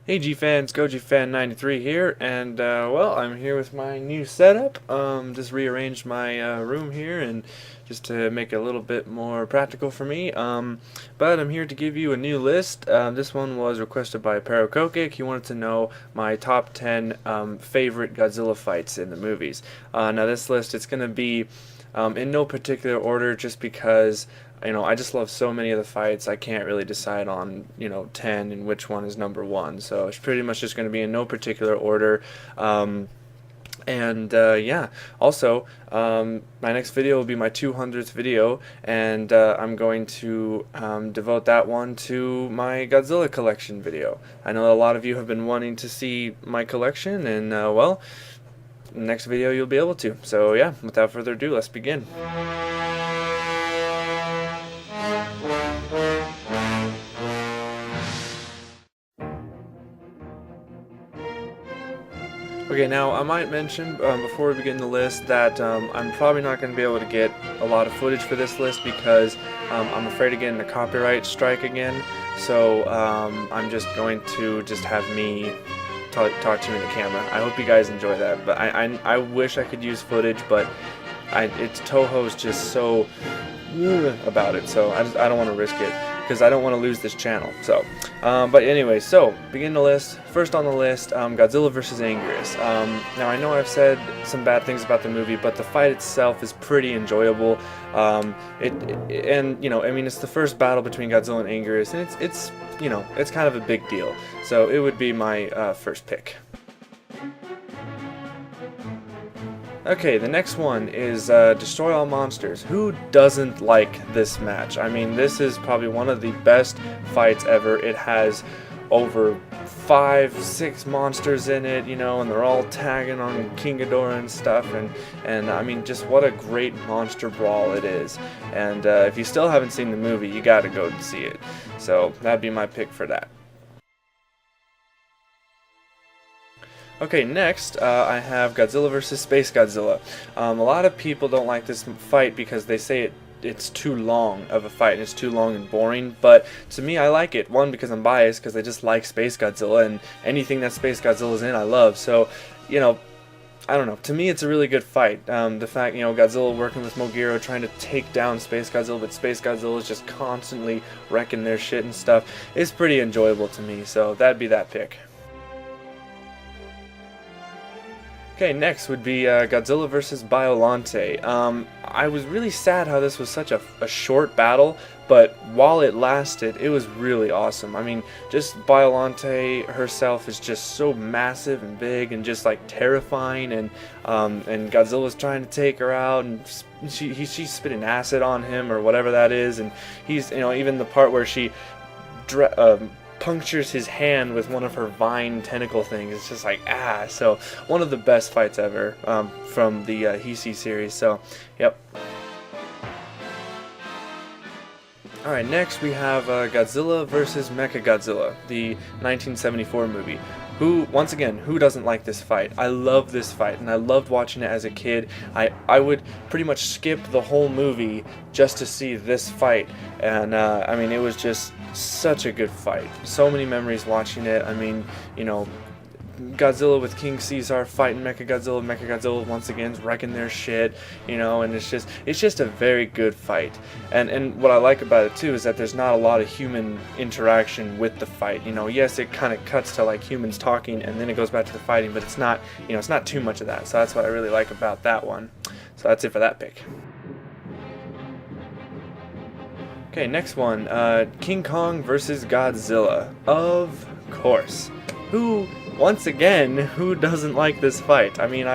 Hey G fans, GojiFan93 here, and well, I'm here with my new setup. Just rearranged my room here, and just to make it a little bit more practical for me. But I'm here to give you a new list. This one was requested by Kokic. He wanted to know my top 10 favorite Godzilla fights in the movies. Now this list, it's going to be in no particular order, just because I just love so many of the fights. I can't really decide on 10 and which one is number one. So it's pretty much just going to be in no particular order. Yeah, also, my next video will be my 200th video, and I'm going to devote that one to my Godzilla collection video. I know a lot of you have been wanting to see my collection, and well, next video you'll be able to. So yeah, without further ado, let's begin. Okay, now I might mention before we begin the list that I'm probably not going to be able to get a lot of footage for this list because I'm afraid of getting a copyright strike again. So I'm just going to have me talk to you in the camera. I hope you guys enjoy that. But I wish I could use footage, but Toho's just so about it, so I don't want to risk it, because I don't want to lose this channel. So, but anyway, so begin the list. First on the list, Godzilla vs. Angurius. Now I know I've said some bad things about the movie, but the fight itself is pretty enjoyable. And I mean, it's the first battle between Godzilla and Angurius, and it's kind of a big deal. So it would be my first pick. Okay, the next one is Destroy All Monsters. Who doesn't like this match? I mean, this is probably one of the best fights ever. It has over 5-6 monsters in it, and they're all tagging on King Ghidorah and stuff, and I mean, just what a great monster brawl it is. And if you still haven't seen the movie, you gotta go and see it. So that'd be my pick for that. Okay, next I have Godzilla vs. Spacegodzilla. A lot of people don't like this fight because they say it's too long of a fight and it's too long and boring, but to me, I like it. One, because I'm biased, because I just like Spacegodzilla, and anything that Spacegodzilla's in I love. So, I don't know. To me, it's a really good fight. The fact, Godzilla working with Mogiro trying to take down Spacegodzilla, but Spacegodzilla is just constantly wrecking their shit and stuff, is pretty enjoyable to me. So that'd be that pick. Okay, next would be Godzilla vs. Biollante. I was really sad how this was such a short battle, but while it lasted, it was really awesome. I mean, just Biollante herself is just so massive and big and just like terrifying, and Godzilla's trying to take her out, and she's spitting acid on him or whatever that is, and he's even the part where she punctures his hand with one of her vine tentacle things. It's just like, so one of the best fights ever from the Heisei series. So yep. Alright, next we have Godzilla vs. Mechagodzilla, the 1974 movie. Once again, who doesn't like this fight? I love this fight, and I loved watching it as a kid. I would pretty much skip the whole movie just to see this fight, and I mean, it was just such a good fight. So many memories watching it. I mean, Godzilla with King Keizer fighting Mechagodzilla. Mechagodzilla once again is wrecking their shit, and it's just a very good fight. And what I like about it too is that there's not a lot of human interaction with the fight. Yes, it kind of cuts to like humans talking and then it goes back to the fighting, but it's not, it's not too much of that. So that's what I really like about that one. So that's it for that pick. Okay, next one, King Kong versus Godzilla. Of course. Once again, who doesn't like this fight? I mean,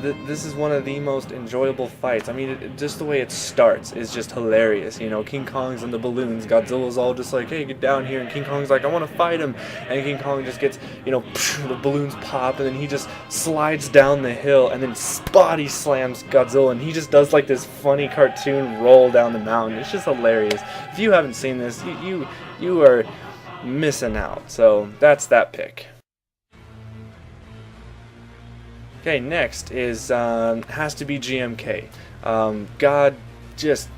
this is one of the most enjoyable fights. I mean, just the way it starts is just hilarious. King Kong's in the balloons, Godzilla's all just like, hey, get down here, and King Kong's like, I want to fight him, and King Kong just gets, the balloons pop, and then he just slides down the hill, and then body slams Godzilla, and he just does like this funny cartoon roll down the mountain. It's just hilarious. If you haven't seen this, you are missing out. So that's that pick. Okay, next is has to be GMK. God, just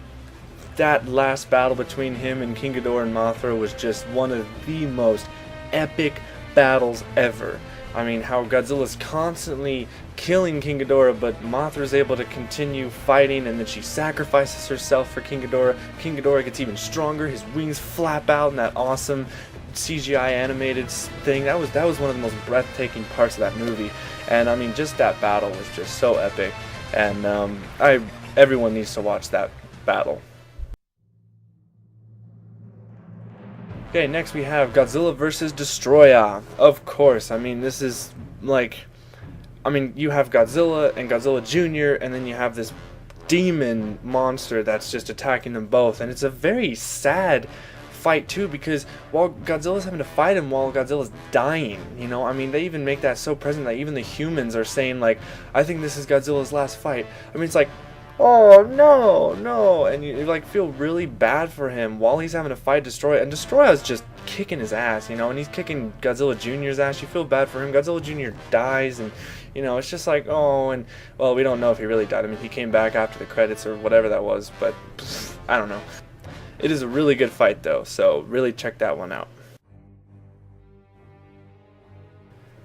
that last battle between him and King Ghidorah and Mothra was just one of the most epic battles ever. I mean, how Godzilla's constantly killing King Ghidorah, but Mothra's able to continue fighting, and then she sacrifices herself for King Ghidorah. King Ghidorah gets even stronger, his wings flap out in that awesome CGI animated thing. That was one of the most breathtaking parts of that movie. And I mean, just that battle was just so epic. And everyone needs to watch that battle. Okay, next we have Godzilla vs. Destoroyah. Of course, I mean, this is like, I mean, you have Godzilla and Godzilla Jr., and then you have this demon monster that's just attacking them both. And it's a very sad fight too, because while Godzilla's having to fight him while Godzilla's dying, you know, I mean, they even make that so present that even the humans are saying, like, I think this is Godzilla's last fight. I mean, it's like, oh no, no, and you like feel really bad for him while he's having to fight Destoroyah, and Destoroyah's just kicking his ass, you know, and he's kicking Godzilla Jr.'s ass. You feel bad for him. Godzilla Jr. dies, and you know, it's just like, oh, and well, we don't know if he really died. I mean, he came back after the credits or whatever that was, but I don't know. It is a really good fight though, so really check that one out.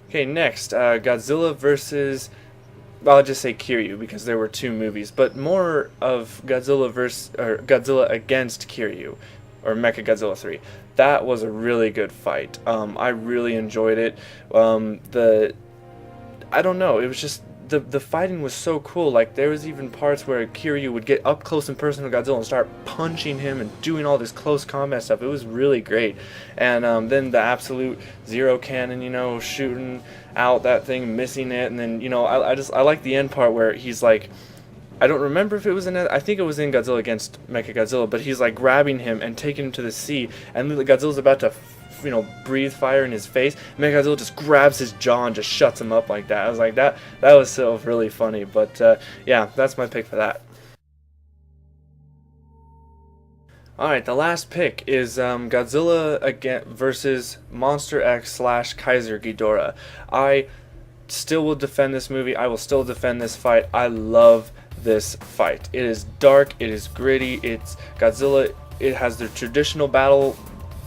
Okay, next, Godzilla versus, I'll just say Kiryu because there were two movies, but more of Godzilla against Kiryu, or Mechagodzilla 3. That was a really good fight. I really enjoyed it. I don't know, it was just the fighting was so cool. Like, there was even parts where Kiryu would get up close and personal with Godzilla and start punching him and doing all this close combat stuff. It was really great. And then the absolute zero cannon, you know, shooting out that thing, missing it, and then, you know, I like the end part where he's like, I don't remember if it was in it, I think it was in Godzilla against Mechagodzilla, but he's like grabbing him and taking him to the sea, and Godzilla's about to, you know, breathe fire in his face. Mechagodzilla just grabs his jaw and just shuts him up like that. I was like, that was so really funny. But yeah, that's my pick for that. Alright, the last pick is Godzilla again versus Monster X / Keizer Ghidorah. I still will defend this movie. I will still defend this fight. I love this fight. It is dark, it is gritty, it's Godzilla, it has the traditional battle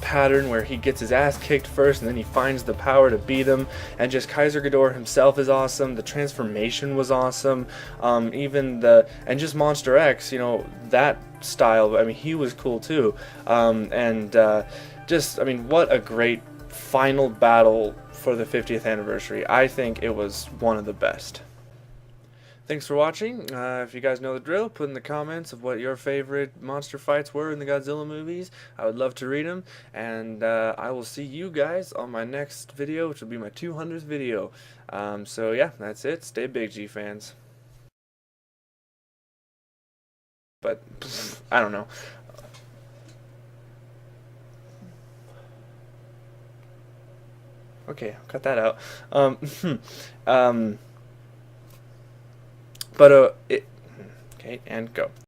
pattern where he gets his ass kicked first and then he finds the power to beat him, and just Keizer Ghidorah himself is awesome. The transformation was awesome. And just Monster X, you know, that style, I mean, he was cool too. Just, I mean, what a great final battle for the 50th anniversary. I think it was one of the best. Thanks for watching. If you guys know the drill, put in the comments of what your favorite monster fights were in the Godzilla movies. I would love to read them. And I will see you guys on my next video, which will be my 200th video. So yeah, that's it. Stay big, G fans. But I don't know. Okay, I'll cut that out. Okay, and go.